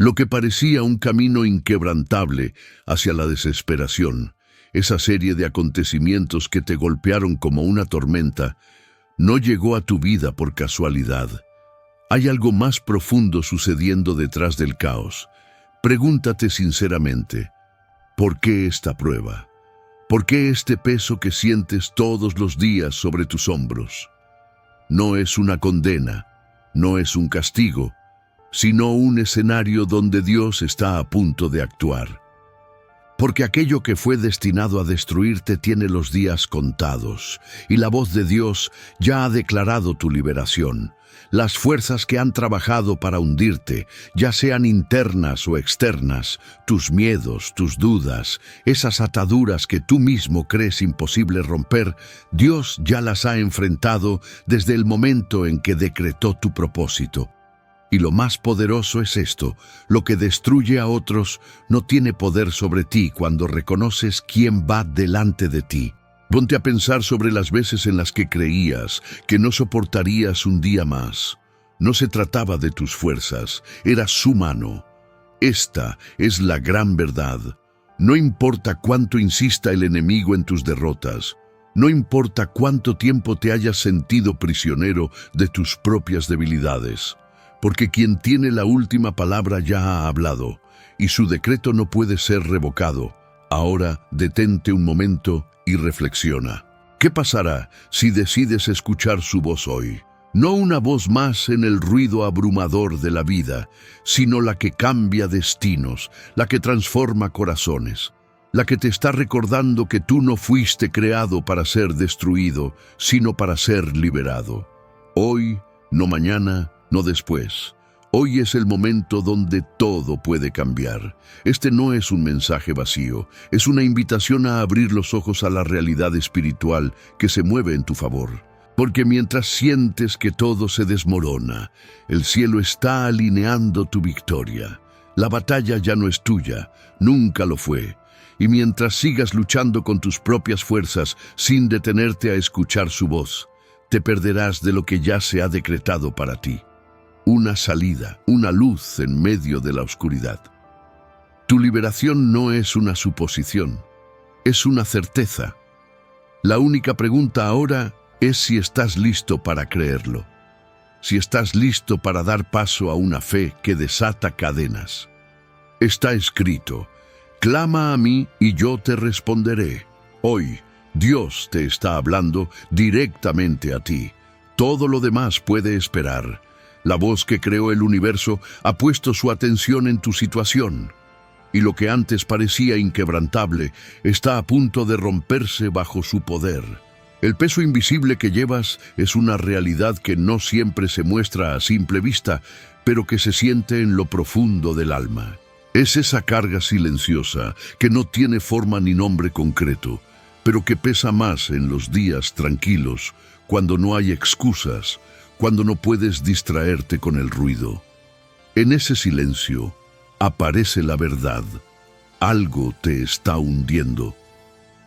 Lo que parecía un camino inquebrantable hacia la desesperación, esa serie de acontecimientos que te golpearon como una tormenta, no llegó a tu vida por casualidad. Hay algo más profundo sucediendo detrás del caos. Pregúntate sinceramente, ¿por qué esta prueba? ¿Por qué este peso que sientes todos los días sobre tus hombros? No es una condena, no es un castigo, sino un escenario donde Dios está a punto de actuar. Porque aquello que fue destinado a destruirte tiene los días contados, y la voz de Dios ya ha declarado tu liberación. Las fuerzas que han trabajado para hundirte, ya sean internas o externas, tus miedos, tus dudas, esas ataduras que tú mismo crees imposible romper, Dios ya las ha enfrentado desde el momento en que decretó tu propósito. Y lo más poderoso es esto: lo que destruye a otros no tiene poder sobre ti cuando reconoces quién va delante de ti. Ponte a pensar sobre las veces en las que creías que no soportarías un día más. No se trataba de tus fuerzas, era su mano. Esta es la gran verdad. No importa cuánto insista el enemigo en tus derrotas, no importa cuánto tiempo te hayas sentido prisionero de tus propias debilidades, porque quien tiene la última palabra ya ha hablado, y su decreto no puede ser revocado. Ahora detente un momento y reflexiona. ¿Qué pasará si decides escuchar su voz hoy? No una voz más en el ruido abrumador de la vida, sino la que cambia destinos, la que transforma corazones, la que te está recordando que tú no fuiste creado para ser destruido, sino para ser liberado. Hoy, no mañana, no después. Hoy es el momento donde todo puede cambiar. Este no es un mensaje vacío, es una invitación a abrir los ojos a la realidad espiritual que se mueve en tu favor. Porque mientras sientes que todo se desmorona, el cielo está alineando tu victoria. La batalla ya no es tuya, nunca lo fue. Y mientras sigas luchando con tus propias fuerzas sin detenerte a escuchar su voz, te perderás de lo que ya se ha decretado para ti. Una salida, una luz en medio de la oscuridad. Tu liberación no es una suposición, es una certeza. La única pregunta ahora es si estás listo para creerlo, si estás listo para dar paso a una fe que desata cadenas. Está escrito: clama a mí y yo te responderé. Hoy, Dios te está hablando directamente a ti. Todo lo demás puede esperar. La voz que creó el universo ha puesto su atención en tu situación, y lo que antes parecía inquebrantable está a punto de romperse bajo su poder. El peso invisible que llevas es una realidad que no siempre se muestra a simple vista, pero que se siente en lo profundo del alma. Es esa carga silenciosa que no tiene forma ni nombre concreto, pero que pesa más en los días tranquilos, cuando no hay excusas, cuando no puedes distraerte con el ruido. En ese silencio aparece la verdad. Algo te está hundiendo.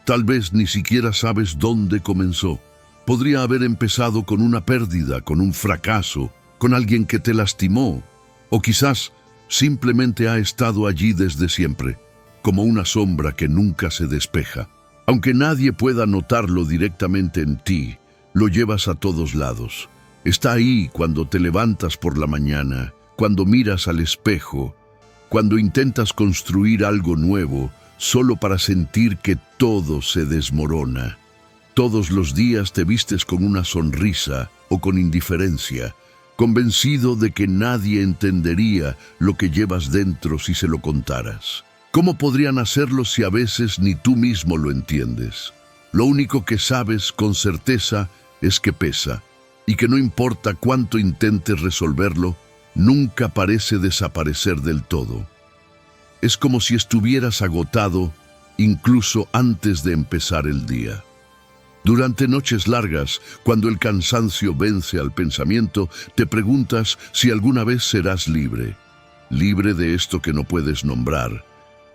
Tal vez ni siquiera sabes dónde comenzó. Podría haber empezado con una pérdida, con un fracaso, con alguien que te lastimó, o quizás simplemente ha estado allí desde siempre, como una sombra que nunca se despeja. Aunque nadie pueda notarlo directamente en ti, lo llevas a todos lados. Está ahí cuando te levantas por la mañana, cuando miras al espejo, cuando intentas construir algo nuevo, solo para sentir que todo se desmorona. Todos los días te vistes con una sonrisa o con indiferencia, convencido de que nadie entendería lo que llevas dentro si se lo contaras. ¿Cómo podrían hacerlo si a veces ni tú mismo lo entiendes? Lo único que sabes con certeza es que pesa, y que no importa cuánto intentes resolverlo, nunca parece desaparecer del todo. Es como si estuvieras agotado incluso antes de empezar el día. Durante noches largas, cuando el cansancio vence al pensamiento, te preguntas si alguna vez serás libre. Libre de esto que no puedes nombrar,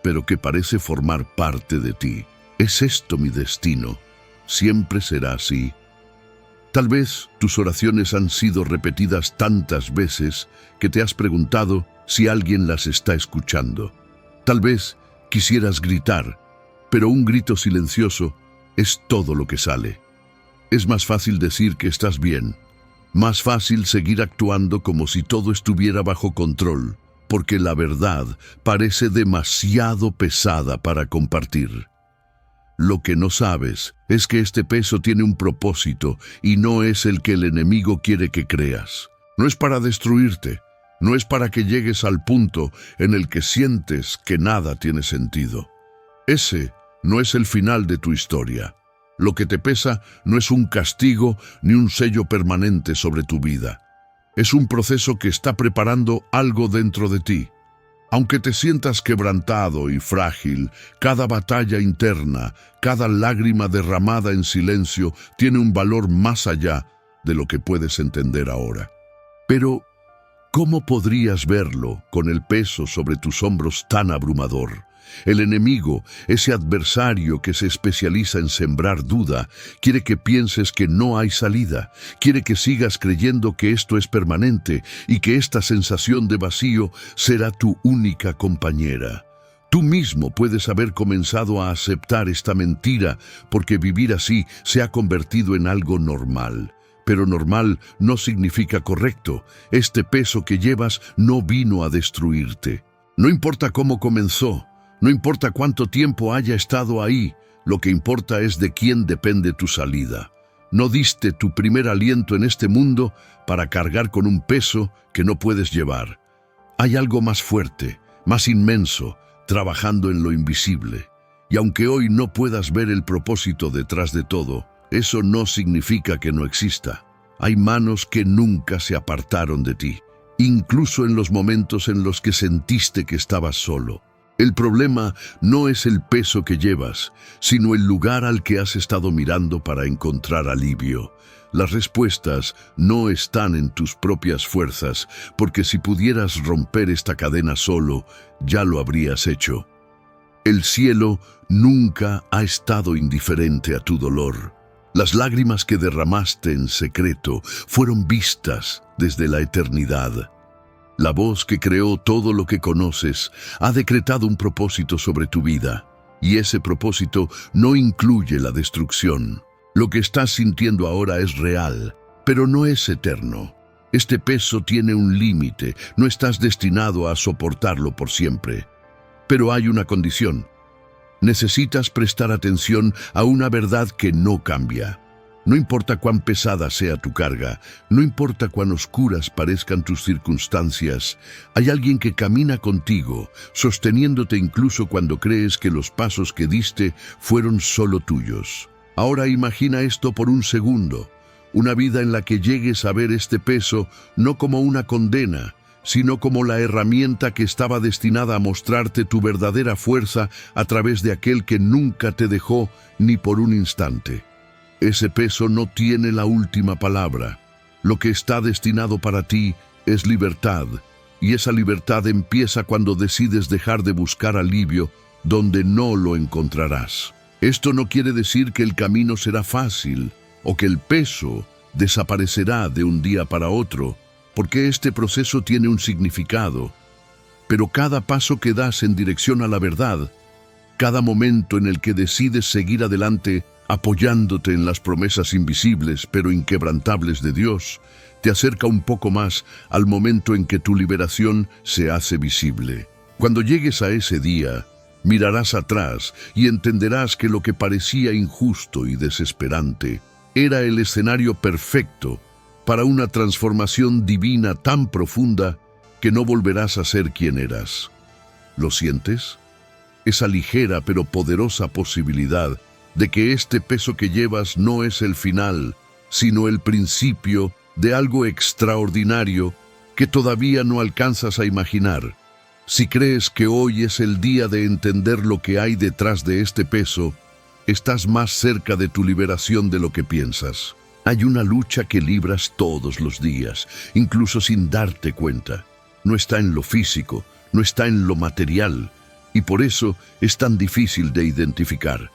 pero que parece formar parte de ti. ¿Es esto mi destino? ¿Siempre será así? Tal vez tus oraciones han sido repetidas tantas veces que te has preguntado si alguien las está escuchando. Tal vez quisieras gritar, pero un grito silencioso es todo lo que sale. Es más fácil decir que estás bien, más fácil seguir actuando como si todo estuviera bajo control, porque la verdad parece demasiado pesada para compartir. Lo que no sabes es que este peso tiene un propósito y no es el que el enemigo quiere que creas. No es para destruirte, no es para que llegues al punto en el que sientes que nada tiene sentido. Ese no es el final de tu historia. Lo que te pesa no es un castigo ni un sello permanente sobre tu vida. Es un proceso que está preparando algo dentro de ti. Aunque te sientas quebrantado y frágil, cada batalla interna, cada lágrima derramada en silencio tiene un valor más allá de lo que puedes entender ahora. Pero, ¿cómo podrías verlo con el peso sobre tus hombros tan abrumador? El enemigo, ese adversario que se especializa en sembrar duda, quiere que pienses que no hay salida, quiere que sigas creyendo que esto es permanente y que esta sensación de vacío será tu única compañera. Tú mismo puedes haber comenzado a aceptar esta mentira porque vivir así se ha convertido en algo normal. Pero normal no significa correcto. Este peso que llevas no vino a destruirte. No importa cómo comenzó. No importa cuánto tiempo haya estado ahí, lo que importa es de quién depende tu salida. No diste tu primer aliento en este mundo para cargar con un peso que no puedes llevar. Hay algo más fuerte, más inmenso, trabajando en lo invisible. Y aunque hoy no puedas ver el propósito detrás de todo, eso no significa que no exista. Hay manos que nunca se apartaron de ti, incluso en los momentos en los que sentiste que estabas solo. El problema no es el peso que llevas, sino el lugar al que has estado mirando para encontrar alivio. Las respuestas no están en tus propias fuerzas, porque si pudieras romper esta cadena solo, ya lo habrías hecho. El cielo nunca ha estado indiferente a tu dolor. Las lágrimas que derramaste en secreto fueron vistas desde la eternidad. La voz que creó todo lo que conoces ha decretado un propósito sobre tu vida, y ese propósito no incluye la destrucción. Lo que estás sintiendo ahora es real, pero no es eterno. Este peso tiene un límite, no estás destinado a soportarlo por siempre. Pero hay una condición. Necesitas prestar atención a una verdad que no cambia. No importa cuán pesada sea tu carga, no importa cuán oscuras parezcan tus circunstancias, hay alguien que camina contigo, sosteniéndote incluso cuando crees que los pasos que diste fueron solo tuyos. Ahora imagina esto por un segundo, una vida en la que llegues a ver este peso no como una condena, sino como la herramienta que estaba destinada a mostrarte tu verdadera fuerza a través de aquel que nunca te dejó ni por un instante. Ese peso no tiene la última palabra. Lo que está destinado para ti es libertad, y esa libertad empieza cuando decides dejar de buscar alivio donde no lo encontrarás. Esto no quiere decir que el camino será fácil o que el peso desaparecerá de un día para otro, porque este proceso tiene un significado. Pero cada paso que das en dirección a la verdad, cada momento en el que decides seguir adelante, apoyándote en las promesas invisibles pero inquebrantables de Dios, te acerca un poco más al momento en que tu liberación se hace visible. Cuando llegues a ese día, mirarás atrás y entenderás que lo que parecía injusto y desesperante era el escenario perfecto para una transformación divina tan profunda que no volverás a ser quien eras. ¿Lo sientes? Esa ligera pero poderosa posibilidad de que este peso que llevas no es el final, sino el principio de algo extraordinario que todavía no alcanzas a imaginar. Si crees que hoy es el día de entender lo que hay detrás de este peso, estás más cerca de tu liberación de lo que piensas. Hay una lucha que libras todos los días, incluso sin darte cuenta. No está en lo físico, no está en lo material, y por eso es tan difícil de identificar.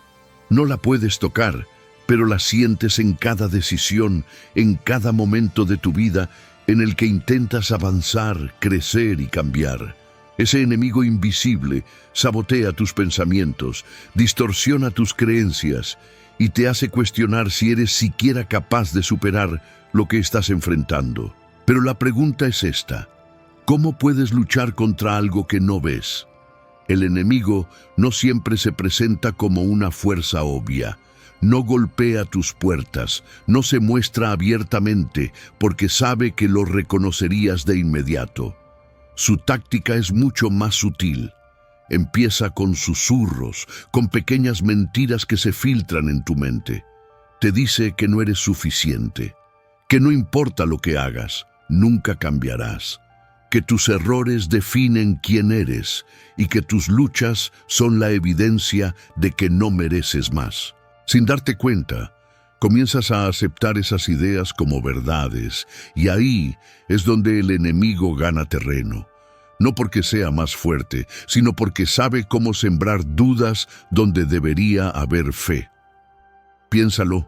No la puedes tocar, pero la sientes en cada decisión, en cada momento de tu vida en el que intentas avanzar, crecer y cambiar. Ese enemigo invisible sabotea tus pensamientos, distorsiona tus creencias y te hace cuestionar si eres siquiera capaz de superar lo que estás enfrentando. Pero la pregunta es esta: ¿cómo puedes luchar contra algo que no ves? El enemigo no siempre se presenta como una fuerza obvia. No golpea tus puertas, no se muestra abiertamente porque sabe que lo reconocerías de inmediato. Su táctica es mucho más sutil. Empieza con susurros, con pequeñas mentiras que se filtran en tu mente. Te dice que no eres suficiente, que no importa lo que hagas, nunca cambiarás, que tus errores definen quién eres y que tus luchas son la evidencia de que no mereces más. Sin darte cuenta, comienzas a aceptar esas ideas como verdades y ahí es donde el enemigo gana terreno. No porque sea más fuerte, sino porque sabe cómo sembrar dudas donde debería haber fe. Piénsalo.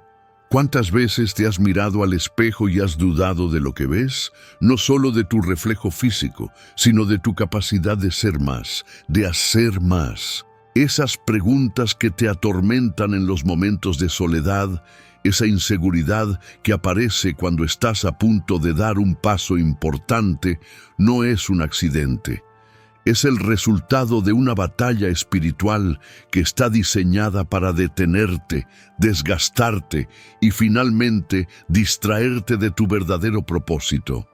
¿Cuántas veces te has mirado al espejo y has dudado de lo que ves? No solo de tu reflejo físico, sino de tu capacidad de ser más, de hacer más. Esas preguntas que te atormentan en los momentos de soledad, esa inseguridad que aparece cuando estás a punto de dar un paso importante, no es un accidente. Es el resultado de una batalla espiritual que está diseñada para detenerte, desgastarte y finalmente distraerte de tu verdadero propósito.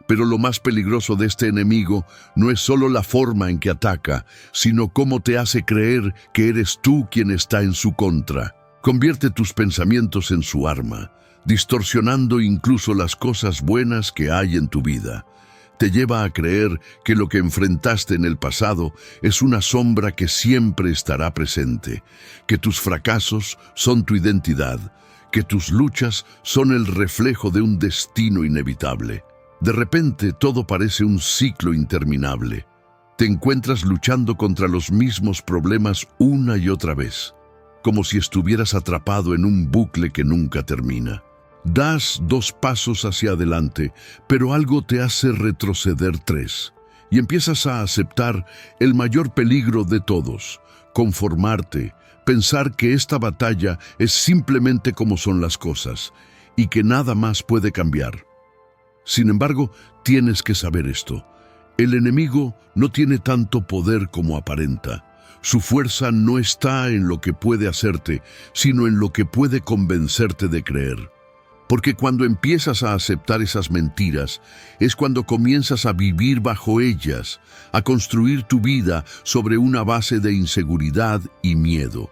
Pero lo más peligroso de este enemigo no es solo la forma en que ataca, sino cómo te hace creer que eres tú quien está en su contra. Convierte tus pensamientos en su arma, distorsionando incluso las cosas buenas que hay en tu vida. Te lleva a creer que lo que enfrentaste en el pasado es una sombra que siempre estará presente, que tus fracasos son tu identidad, que tus luchas son el reflejo de un destino inevitable. De repente todo parece un ciclo interminable. Te encuentras luchando contra los mismos problemas una y otra vez, como si estuvieras atrapado en un bucle que nunca termina. Das 2 pasos hacia adelante, pero algo te hace retroceder 3, y empiezas a aceptar el mayor peligro de todos: conformarte, pensar que esta batalla es simplemente como son las cosas, y que nada más puede cambiar. Sin embargo, tienes que saber esto: el enemigo no tiene tanto poder como aparenta. Su fuerza no está en lo que puede hacerte, sino en lo que puede convencerte de creer. Porque cuando empiezas a aceptar esas mentiras, es cuando comienzas a vivir bajo ellas, a construir tu vida sobre una base de inseguridad y miedo.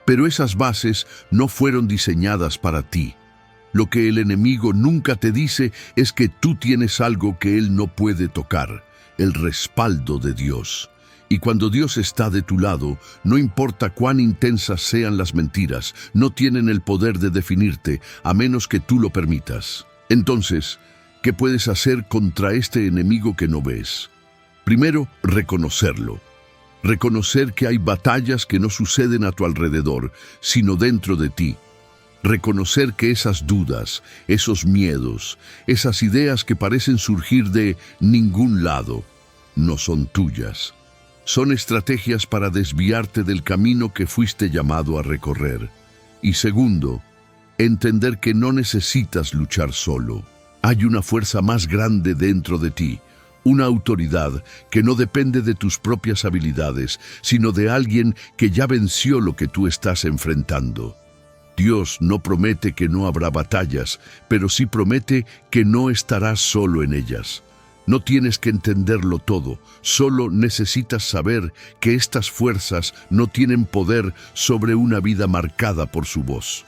Pero esas bases no fueron diseñadas para ti. Lo que el enemigo nunca te dice es que tú tienes algo que él no puede tocar: el respaldo de Dios. Y cuando Dios está de tu lado, no importa cuán intensas sean las mentiras, no tienen el poder de definirte, a menos que tú lo permitas. Entonces, ¿qué puedes hacer contra este enemigo que no ves? Primero, reconocerlo. Reconocer que hay batallas que no suceden a tu alrededor, sino dentro de ti. Reconocer que esas dudas, esos miedos, esas ideas que parecen surgir de ningún lado, no son tuyas. Son estrategias para desviarte del camino que fuiste llamado a recorrer. Y segundo, entender que no necesitas luchar solo. Hay una fuerza más grande dentro de ti, una autoridad que no depende de tus propias habilidades, sino de alguien que ya venció lo que tú estás enfrentando. Dios no promete que no habrá batallas, pero sí promete que no estarás solo en ellas. No tienes que entenderlo todo, solo necesitas saber que estas fuerzas no tienen poder sobre una vida marcada por su voz.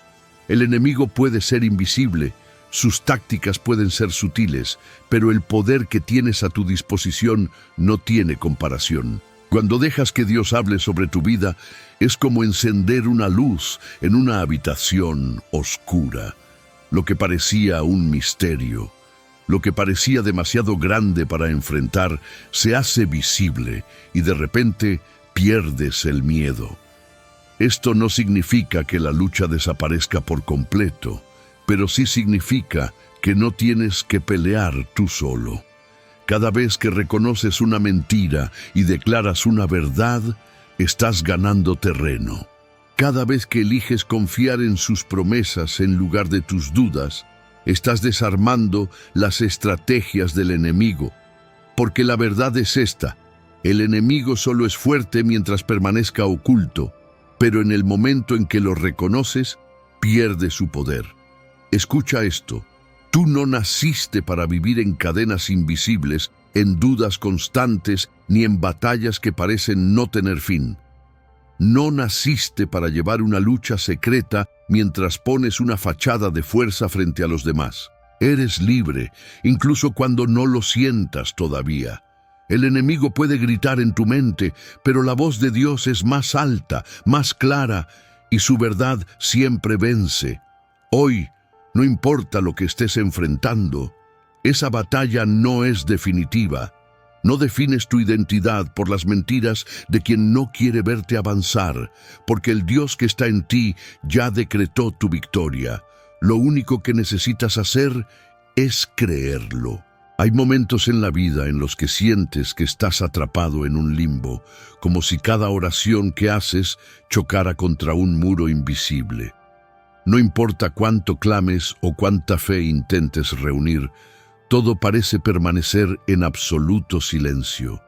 El enemigo puede ser invisible, sus tácticas pueden ser sutiles, pero el poder que tienes a tu disposición no tiene comparación. Cuando dejas que Dios hable sobre tu vida, es como encender una luz en una habitación oscura. Lo que parecía un misterio, lo que parecía demasiado grande para enfrentar, se hace visible y de repente pierdes el miedo. Esto no significa que la lucha desaparezca por completo, pero sí significa que no tienes que pelear tú solo. Cada vez que reconoces una mentira y declaras una verdad, estás ganando terreno. Cada vez que eliges confiar en sus promesas en lugar de tus dudas, estás desarmando las estrategias del enemigo. Porque la verdad es esta: el enemigo solo es fuerte mientras permanezca oculto, pero en el momento en que lo reconoces, pierde su poder. Escucha esto: tú no naciste para vivir en cadenas invisibles, en dudas constantes, ni en batallas que parecen no tener fin. No naciste para llevar una lucha secreta mientras pones una fachada de fuerza frente a los demás. Eres libre, incluso cuando no lo sientas todavía. El enemigo puede gritar en tu mente, pero la voz de Dios es más alta, más clara, y su verdad siempre vence. Hoy, no importa lo que estés enfrentando, esa batalla no es definitiva. No defines tu identidad por las mentiras de quien no quiere verte avanzar, porque el Dios que está en ti ya decretó tu victoria. Lo único que necesitas hacer es creerlo. Hay momentos en la vida en los que sientes que estás atrapado en un limbo, como si cada oración que haces chocara contra un muro invisible. No importa cuánto clames o cuánta fe intentes reunir, todo parece permanecer en absoluto silencio.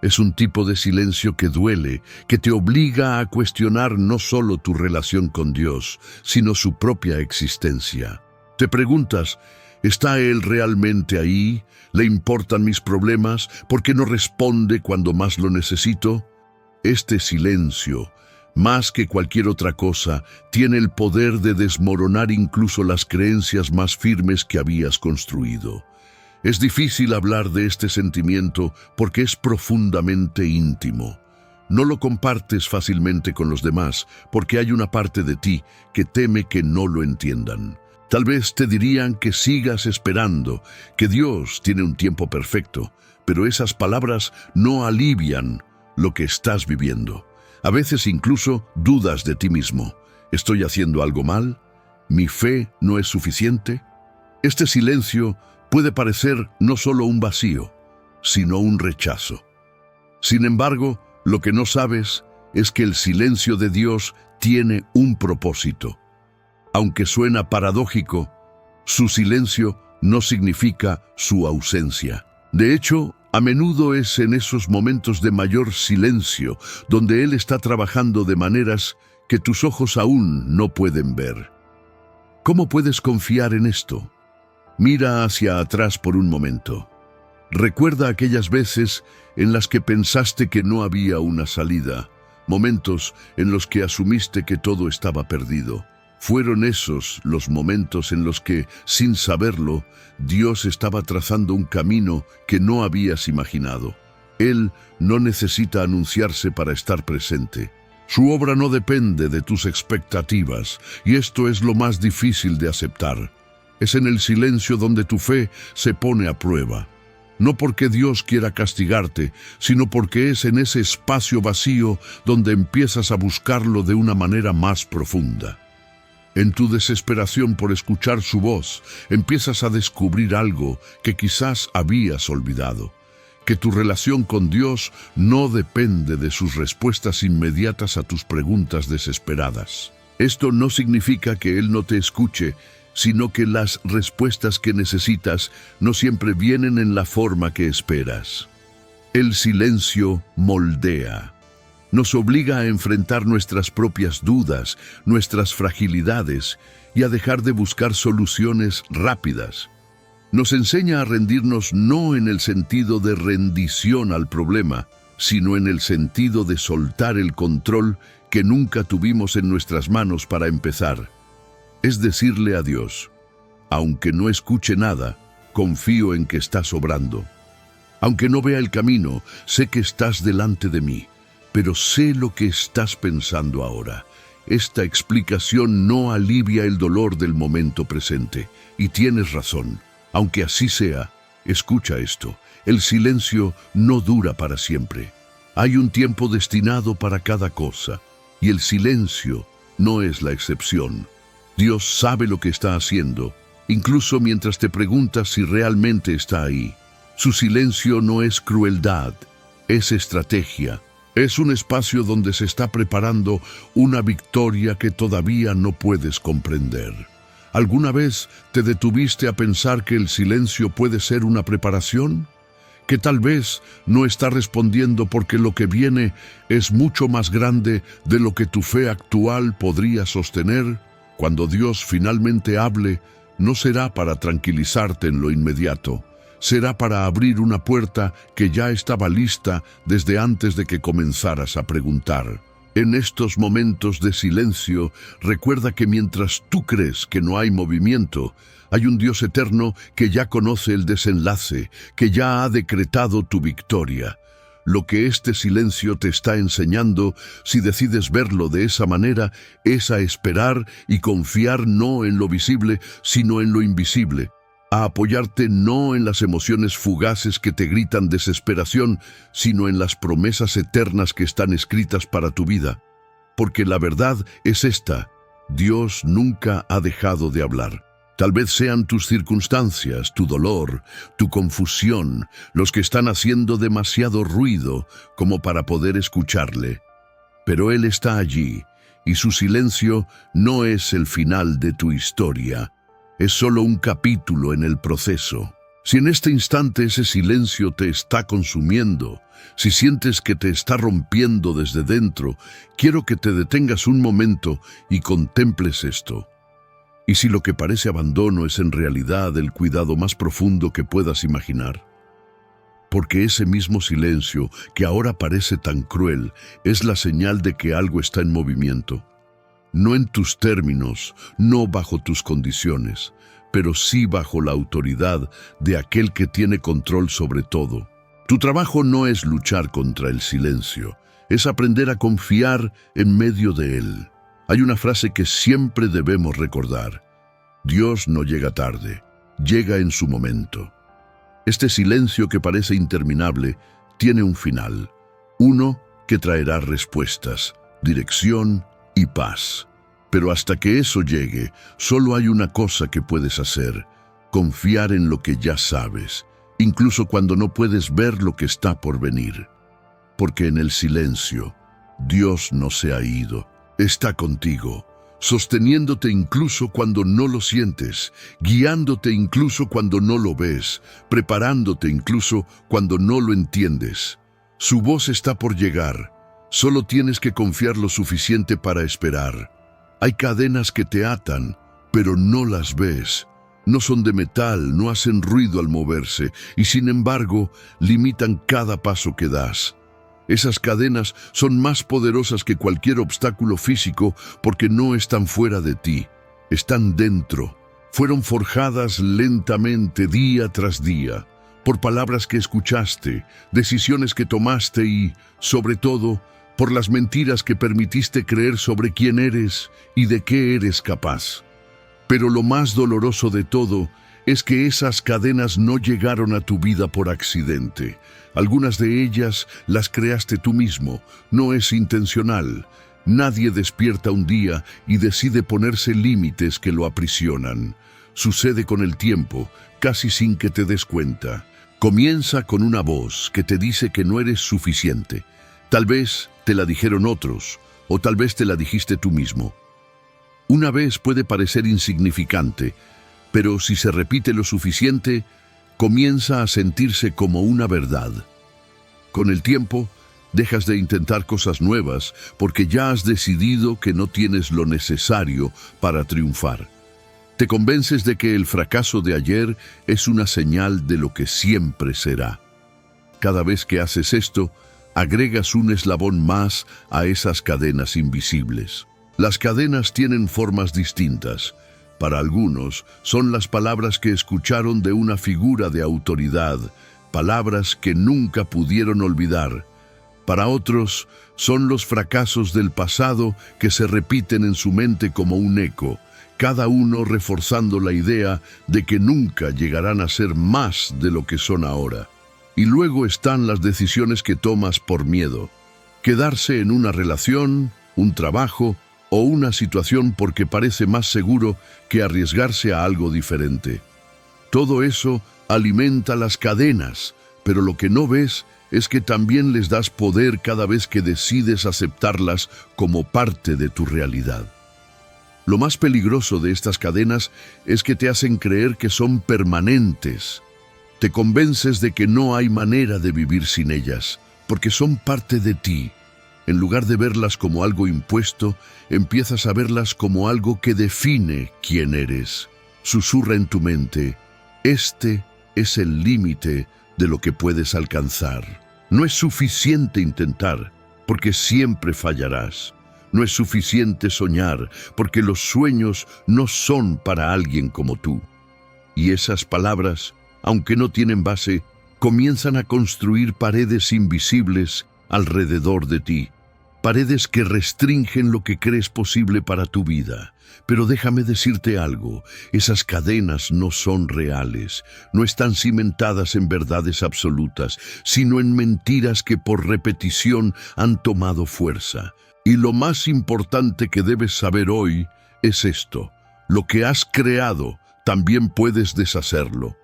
Es un tipo de silencio que duele, que te obliga a cuestionar no solo tu relación con Dios, sino su propia existencia. Te preguntas: ¿está Él realmente ahí? ¿Le importan mis problemas? ¿Por qué no responde cuando más lo necesito? Este silencio, más que cualquier otra cosa, tiene el poder de desmoronar incluso las creencias más firmes que habías construido. Es difícil hablar de este sentimiento porque es profundamente íntimo. No lo compartes fácilmente con los demás porque hay una parte de ti que teme que no lo entiendan. Tal vez te dirían que sigas esperando, que Dios tiene un tiempo perfecto, pero esas palabras no alivian lo que estás viviendo. A veces incluso dudas de ti mismo. ¿Estoy haciendo algo mal? ¿Mi fe no es suficiente? Este silencio puede parecer no solo un vacío, sino un rechazo. Sin embargo, lo que no sabes es que el silencio de Dios tiene un propósito. Aunque suena paradójico, su silencio no significa su ausencia. De hecho, a menudo es en esos momentos de mayor silencio donde Él está trabajando de maneras que tus ojos aún no pueden ver. ¿Cómo puedes confiar en esto? Mira hacia atrás por un momento. Recuerda aquellas veces en las que pensaste que no había una salida, momentos en los que asumiste que todo estaba perdido. Fueron esos los momentos en los que, sin saberlo, Dios estaba trazando un camino que no habías imaginado. Él no necesita anunciarse para estar presente. Su obra no depende de tus expectativas, y esto es lo más difícil de aceptar. Es en el silencio donde tu fe se pone a prueba. No porque Dios quiera castigarte, sino porque es en ese espacio vacío donde empiezas a buscarlo de una manera más profunda. En tu desesperación por escuchar su voz, empiezas a descubrir algo que quizás habías olvidado: que tu relación con Dios no depende de sus respuestas inmediatas a tus preguntas desesperadas. Esto no significa que Él no te escuche, sino que las respuestas que necesitas no siempre vienen en la forma que esperas. El silencio moldea. Nos obliga a enfrentar nuestras propias dudas, nuestras fragilidades, y a dejar de buscar soluciones rápidas. Nos enseña a rendirnos no en el sentido de rendición al problema, sino en el sentido de soltar el control que nunca tuvimos en nuestras manos para empezar. Es decirle a Dios: aunque no escuche nada, confío en que estás obrando. Aunque no vea el camino, sé que estás delante de mí, pero sé lo que estás pensando ahora. Esta explicación no alivia el dolor del momento presente, y tienes razón. Aunque así sea, escucha esto: el silencio no dura para siempre. Hay un tiempo destinado para cada cosa. Y el silencio no es la excepción. Dios sabe lo que está haciendo, incluso mientras te preguntas si realmente está ahí. Su silencio no es crueldad, es estrategia. Es un espacio donde se está preparando una victoria que todavía no puedes comprender. ¿Alguna vez te detuviste a pensar que el silencio puede ser una preparación? Que tal vez no está respondiendo porque lo que viene es mucho más grande de lo que tu fe actual podría sostener. Cuando Dios finalmente hable, no será para tranquilizarte en lo inmediato, será para abrir una puerta que ya estaba lista desde antes de que comenzaras a preguntar. En estos momentos de silencio, recuerda que mientras tú crees que no hay movimiento, hay un Dios eterno que ya conoce el desenlace, que ya ha decretado tu victoria. Lo que este silencio te está enseñando, si decides verlo de esa manera, es a esperar y confiar no en lo visible, sino en lo invisible. A apoyarte no en las emociones fugaces que te gritan desesperación, sino en las promesas eternas que están escritas para tu vida. Porque la verdad es esta: Dios nunca ha dejado de hablar. Tal vez sean tus circunstancias, tu dolor, tu confusión, los que están haciendo demasiado ruido como para poder escucharle. Pero Él está allí, y su silencio no es el final de tu historia. Es solo un capítulo en el proceso. Si en este instante ese silencio te está consumiendo, si sientes que te está rompiendo desde dentro, quiero que te detengas un momento y contemples esto. ¿Y si lo que parece abandono es en realidad el cuidado más profundo que puedas imaginar? Porque ese mismo silencio, que ahora parece tan cruel, es la señal de que algo está en movimiento. No en tus términos, no bajo tus condiciones, pero sí bajo la autoridad de aquel que tiene control sobre todo. Tu trabajo no es luchar contra el silencio, es aprender a confiar en medio de él. Hay una frase que siempre debemos recordar: Dios no llega tarde, llega en su momento. Este silencio que parece interminable tiene un final, uno que traerá respuestas, dirección y paz. Pero hasta que eso llegue, solo hay una cosa que puedes hacer: confiar en lo que ya sabes, incluso cuando no puedes ver lo que está por venir. Porque en el silencio, Dios no se ha ido, está contigo, sosteniéndote incluso cuando no lo sientes, guiándote incluso cuando no lo ves, preparándote incluso cuando no lo entiendes. Su voz está por llegar, solo tienes que confiar lo suficiente para esperar. Hay cadenas que te atan, pero no las ves. No son de metal, no hacen ruido al moverse, y sin embargo, limitan cada paso que das. Esas cadenas son más poderosas que cualquier obstáculo físico porque no están fuera de ti, están dentro. Fueron forjadas lentamente, día tras día, por palabras que escuchaste, decisiones que tomaste y, sobre todo, por las mentiras que permitiste creer sobre quién eres y de qué eres capaz. Pero lo más doloroso de todo es que esas cadenas no llegaron a tu vida por accidente. Algunas de ellas las creaste tú mismo, no es intencional. Nadie despierta un día y decide ponerse límites que lo aprisionan. Sucede con el tiempo, casi sin que te des cuenta. Comienza con una voz que te dice que no eres suficiente. Tal vez te la dijeron otros, o tal vez te la dijiste tú mismo. Una vez puede parecer insignificante, pero si se repite lo suficiente, comienza a sentirse como una verdad. Con el tiempo, dejas de intentar cosas nuevas porque ya has decidido que no tienes lo necesario para triunfar. Te convences de que el fracaso de ayer es una señal de lo que siempre será. Cada vez que haces esto, agregas un eslabón más a esas cadenas invisibles. Las cadenas tienen formas distintas. Para algunos, son las palabras que escucharon de una figura de autoridad, palabras que nunca pudieron olvidar. Para otros, son los fracasos del pasado que se repiten en su mente como un eco, cada uno reforzando la idea de que nunca llegarán a ser más de lo que son ahora. Y luego están las decisiones que tomas por miedo. Quedarse en una relación, un trabajo o una situación porque parece más seguro que arriesgarse a algo diferente. Todo eso alimenta las cadenas, pero lo que no ves es que también les das poder cada vez que decides aceptarlas como parte de tu realidad. Lo más peligroso de estas cadenas es que te hacen creer que son permanentes. Te convences de que no hay manera de vivir sin ellas, porque son parte de ti. En lugar de verlas como algo impuesto, empiezas a verlas como algo que define quién eres. Susurra en tu mente: este es el límite de lo que puedes alcanzar. No es suficiente intentar, porque siempre fallarás. No es suficiente soñar, porque los sueños no son para alguien como tú. Y esas palabras, aunque no tienen base, comienzan a construir paredes invisibles alrededor de ti. Paredes que restringen lo que crees posible para tu vida. Pero déjame decirte algo, esas cadenas no son reales, no están cimentadas en verdades absolutas, sino en mentiras que por repetición han tomado fuerza. Y lo más importante que debes saber hoy es esto: lo que has creado, también puedes deshacerlo.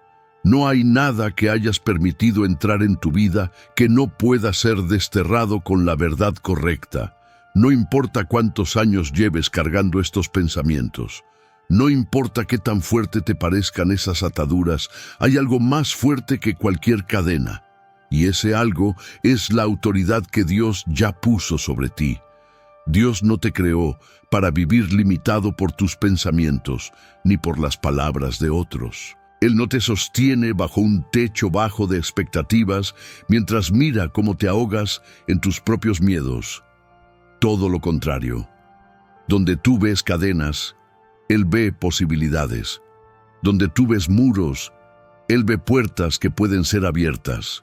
No hay nada que hayas permitido entrar en tu vida que no pueda ser desterrado con la verdad correcta. No importa cuántos años lleves cargando estos pensamientos. No importa qué tan fuerte te parezcan esas ataduras, hay algo más fuerte que cualquier cadena. Y ese algo es la autoridad que Dios ya puso sobre ti. Dios no te creó para vivir limitado por tus pensamientos, ni por las palabras de otros. Él no te sostiene bajo un techo bajo de expectativas mientras mira cómo te ahogas en tus propios miedos. Todo lo contrario. Donde tú ves cadenas, Él ve posibilidades. Donde tú ves muros, Él ve puertas que pueden ser abiertas.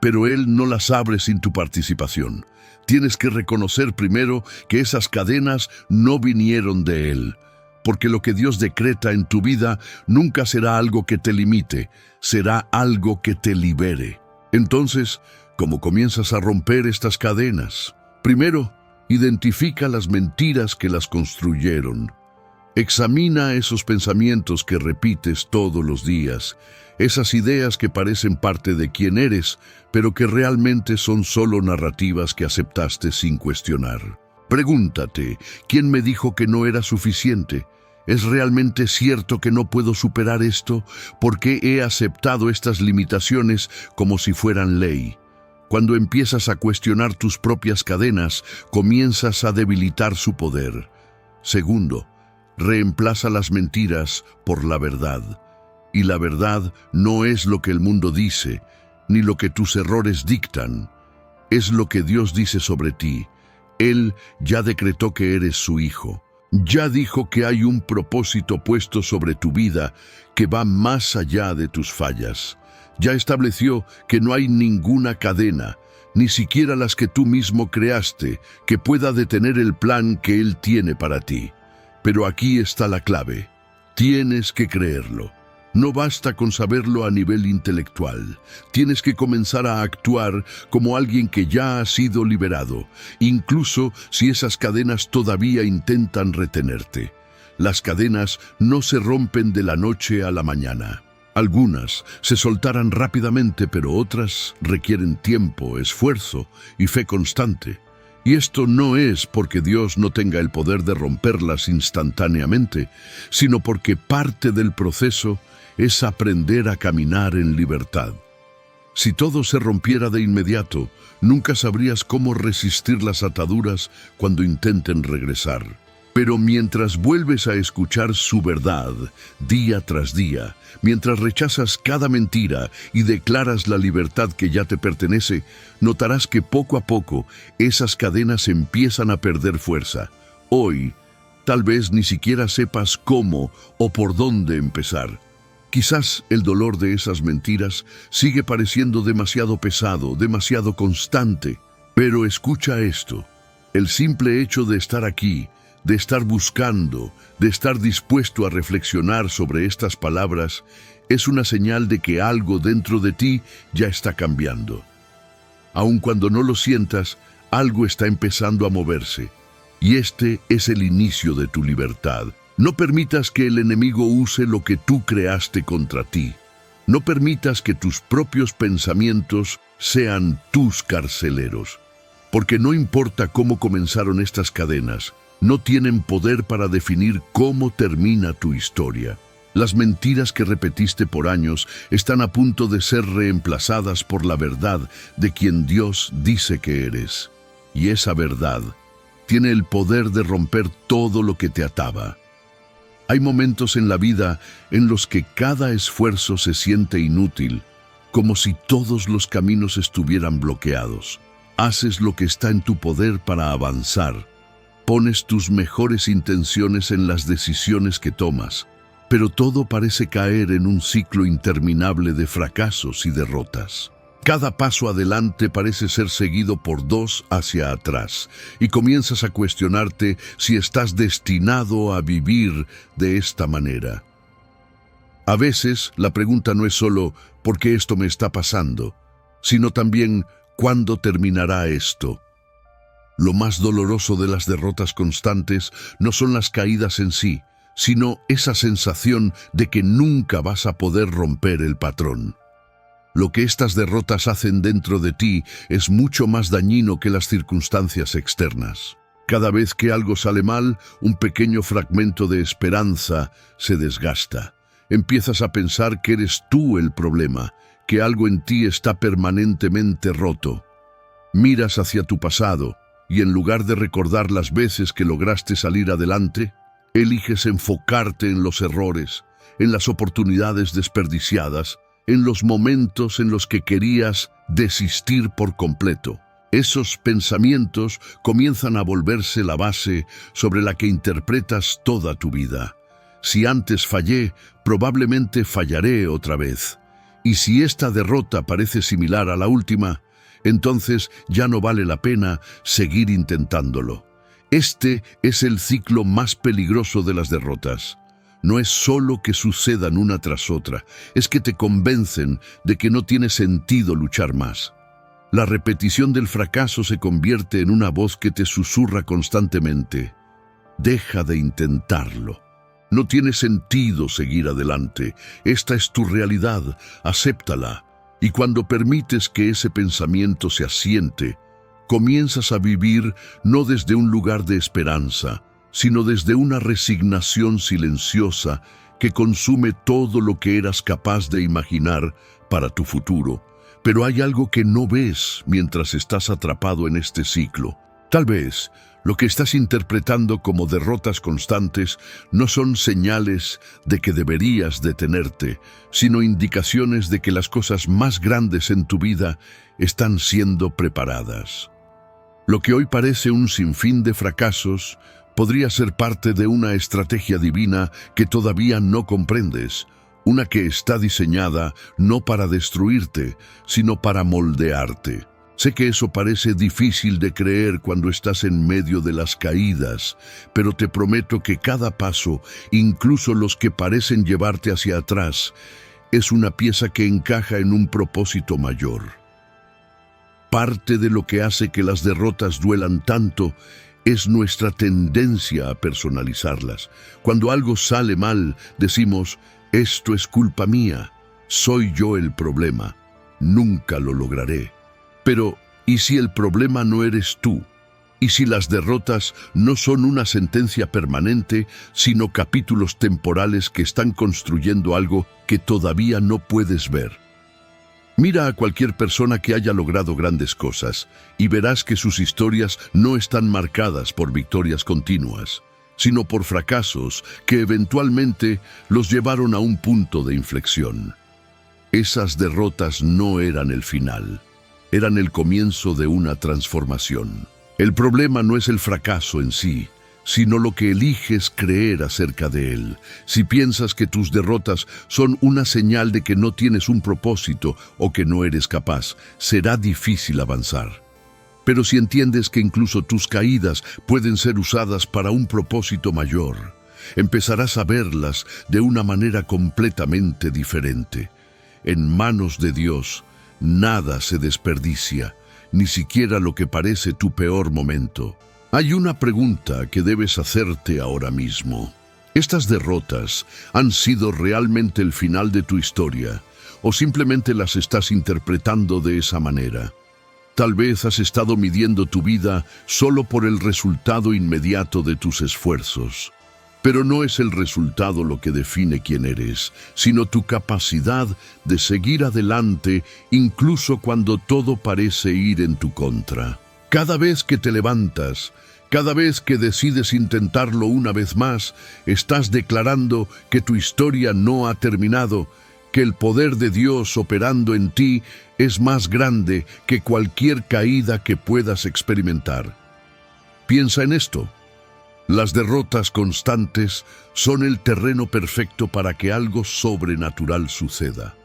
Pero Él no las abre sin tu participación. Tienes que reconocer primero que esas cadenas no vinieron de Él, porque lo que Dios decreta en tu vida nunca será algo que te limite, será algo que te libere. Entonces, ¿cómo comienzas a romper estas cadenas? Primero, identifica las mentiras que las construyeron. Examina esos pensamientos que repites todos los días, esas ideas que parecen parte de quién eres, pero que realmente son solo narrativas que aceptaste sin cuestionar. Pregúntate, ¿quién me dijo que no era suficiente? ¿Es realmente cierto que no puedo superar esto? ¿Por qué he aceptado estas limitaciones como si fueran ley? Cuando empiezas a cuestionar tus propias cadenas, comienzas a debilitar su poder. Segundo, reemplaza las mentiras por la verdad. Y la verdad no es lo que el mundo dice, ni lo que tus errores dictan. Es lo que Dios dice sobre ti. Él ya decretó que eres su hijo. Ya dijo que hay un propósito puesto sobre tu vida que va más allá de tus fallas. Ya estableció que no hay ninguna cadena, ni siquiera las que tú mismo creaste, que pueda detener el plan que Él tiene para ti. Pero aquí está la clave. Tienes que creerlo. No basta con saberlo a nivel intelectual. Tienes que comenzar a actuar como alguien que ya ha sido liberado, incluso si esas cadenas todavía intentan retenerte. Las cadenas no se rompen de la noche a la mañana. Algunas se soltarán rápidamente, pero otras requieren tiempo, esfuerzo y fe constante. Y esto no es porque Dios no tenga el poder de romperlas instantáneamente, sino porque parte del proceso es aprender a caminar en libertad. Si todo se rompiera de inmediato, nunca sabrías cómo resistir las ataduras cuando intenten regresar. Pero mientras vuelves a escuchar su verdad día tras día, mientras rechazas cada mentira y declaras la libertad que ya te pertenece, notarás que poco a poco esas cadenas empiezan a perder fuerza. Hoy, tal vez ni siquiera sepas cómo o por dónde empezar. Quizás el dolor de esas mentiras sigue pareciendo demasiado pesado, demasiado constante. Pero escucha esto: el simple hecho de estar aquí, de estar buscando, de estar dispuesto a reflexionar sobre estas palabras, es una señal de que algo dentro de ti ya está cambiando. Aun cuando no lo sientas, algo está empezando a moverse. Y este es el inicio de tu libertad. No permitas que el enemigo use lo que tú creaste contra ti. No permitas que tus propios pensamientos sean tus carceleros. Porque no importa cómo comenzaron estas cadenas, no tienen poder para definir cómo termina tu historia. Las mentiras que repetiste por años están a punto de ser reemplazadas por la verdad de quien Dios dice que eres. Y esa verdad tiene el poder de romper todo lo que te ataba. Hay momentos en la vida en los que cada esfuerzo se siente inútil, como si todos los caminos estuvieran bloqueados. Haces lo que está en tu poder para avanzar. Pones tus mejores intenciones en las decisiones que tomas, pero todo parece caer en un ciclo interminable de fracasos y derrotas. Cada paso adelante parece ser seguido por dos hacia atrás, y comienzas a cuestionarte si estás destinado a vivir de esta manera. A veces, la pregunta no es solo ¿por qué esto me está pasando?, sino también ¿cuándo terminará esto? Lo más doloroso de las derrotas constantes no son las caídas en sí, sino esa sensación de que nunca vas a poder romper el patrón. Lo que estas derrotas hacen dentro de ti es mucho más dañino que las circunstancias externas. Cada vez que algo sale mal, un pequeño fragmento de esperanza se desgasta. Empiezas a pensar que eres tú el problema, que algo en ti está permanentemente roto. Miras hacia tu pasado y en lugar de recordar las veces que lograste salir adelante, eliges enfocarte en los errores, en las oportunidades desperdiciadas, en los momentos en los que querías desistir por completo. Esos pensamientos comienzan a volverse la base sobre la que interpretas toda tu vida. Si antes fallé, probablemente fallaré otra vez. Y si esta derrota parece similar a la última, entonces ya no vale la pena seguir intentándolo. Este es el ciclo más peligroso de las derrotas. No es solo que sucedan una tras otra, es que te convencen de que no tiene sentido luchar más. La repetición del fracaso se convierte en una voz que te susurra constantemente. Deja de intentarlo. No tiene sentido seguir adelante. Esta es tu realidad, acéptala. Y cuando permites que ese pensamiento se asiente, comienzas a vivir no desde un lugar de esperanza, sino desde una resignación silenciosa que consume todo lo que eras capaz de imaginar para tu futuro. Pero hay algo que no ves mientras estás atrapado en este ciclo. Tal vez lo que estás interpretando como derrotas constantes no son señales de que deberías detenerte, sino indicaciones de que las cosas más grandes en tu vida están siendo preparadas. Lo que hoy parece un sinfín de fracasos podría ser parte de una estrategia divina que todavía no comprendes, una que está diseñada no para destruirte, sino para moldearte. Sé que eso parece difícil de creer cuando estás en medio de las caídas, pero te prometo que cada paso, incluso los que parecen llevarte hacia atrás, es una pieza que encaja en un propósito mayor. Parte de lo que hace que las derrotas duelan tanto es nuestra tendencia a personalizarlas. Cuando algo sale mal, decimos, esto es culpa mía, soy yo el problema, nunca lo lograré. Pero, ¿y si el problema no eres tú? ¿Y si las derrotas no son una sentencia permanente, sino capítulos temporales que están construyendo algo que todavía no puedes ver? Mira a cualquier persona que haya logrado grandes cosas y verás que sus historias no están marcadas por victorias continuas, sino por fracasos que eventualmente los llevaron a un punto de inflexión. Esas derrotas no eran el final, eran el comienzo de una transformación. El problema no es el fracaso en sí, sino lo que eliges creer acerca de él. Si piensas que tus derrotas son una señal de que no tienes un propósito o que no eres capaz, será difícil avanzar. Pero si entiendes que incluso tus caídas pueden ser usadas para un propósito mayor, empezarás a verlas de una manera completamente diferente. En manos de Dios, nada se desperdicia, ni siquiera lo que parece tu peor momento. Hay una pregunta que debes hacerte ahora mismo. ¿Estas derrotas han sido realmente el final de tu historia o simplemente las estás interpretando de esa manera? Tal vez has estado midiendo tu vida solo por el resultado inmediato de tus esfuerzos. Pero no es el resultado lo que define quién eres, sino tu capacidad de seguir adelante incluso cuando todo parece ir en tu contra. Cada vez que te levantas, cada vez que decides intentarlo una vez más, estás declarando que tu historia no ha terminado, que el poder de Dios operando en ti es más grande que cualquier caída que puedas experimentar. Piensa en esto. Las derrotas constantes son el terreno perfecto para que algo sobrenatural suceda.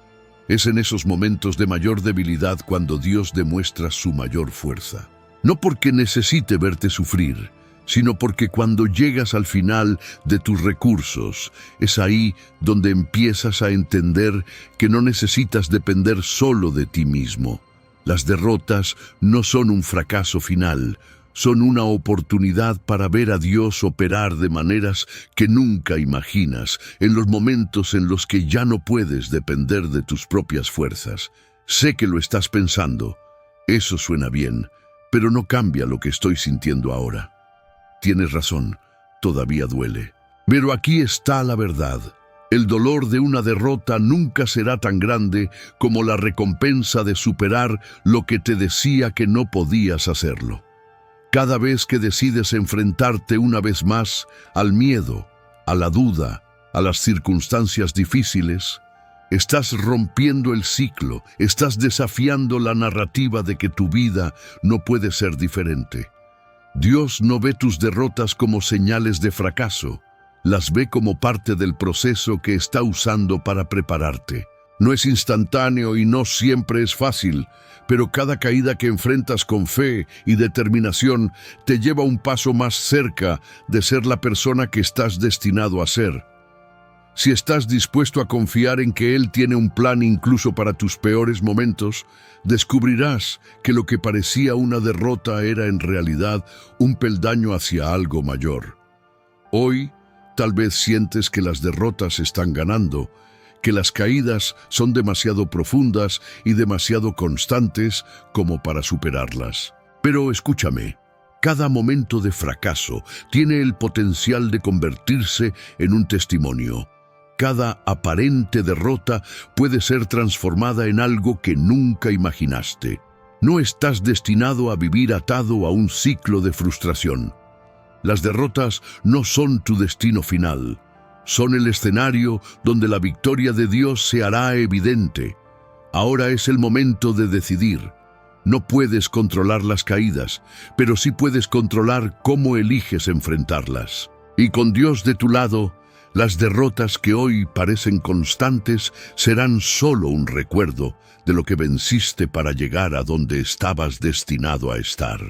Es en esos momentos de mayor debilidad cuando Dios demuestra su mayor fuerza. No porque necesite verte sufrir, sino porque cuando llegas al final de tus recursos, es ahí donde empiezas a entender que no necesitas depender solo de ti mismo. Las derrotas no son un fracaso final, son una oportunidad para ver a Dios operar de maneras que nunca imaginas, en los momentos en los que ya no puedes depender de tus propias fuerzas. Sé que lo estás pensando. Eso suena bien, pero no cambia lo que estoy sintiendo ahora. Tienes razón, todavía duele. Pero aquí está la verdad. El dolor de una derrota nunca será tan grande como la recompensa de superar lo que te decía que no podías hacerlo. Cada vez que decides enfrentarte una vez más al miedo, a la duda, a las circunstancias difíciles, estás rompiendo el ciclo, estás desafiando la narrativa de que tu vida no puede ser diferente. Dios no ve tus derrotas como señales de fracaso, las ve como parte del proceso que está usando para prepararte. No es instantáneo y no siempre es fácil, pero cada caída que enfrentas con fe y determinación te lleva un paso más cerca de ser la persona que estás destinado a ser. Si estás dispuesto a confiar en que Él tiene un plan incluso para tus peores momentos, descubrirás que lo que parecía una derrota era en realidad un peldaño hacia algo mayor. Hoy, tal vez sientes que las derrotas están ganando, que las caídas son demasiado profundas y demasiado constantes como para superarlas. Pero escúchame, cada momento de fracaso tiene el potencial de convertirse en un testimonio. Cada aparente derrota puede ser transformada en algo que nunca imaginaste. No estás destinado a vivir atado a un ciclo de frustración. Las derrotas no son tu destino final. Son el escenario donde la victoria de Dios se hará evidente. Ahora es el momento de decidir. No puedes controlar las caídas, pero sí puedes controlar cómo eliges enfrentarlas. Y con Dios de tu lado, las derrotas que hoy parecen constantes serán solo un recuerdo de lo que venciste para llegar a donde estabas destinado a estar.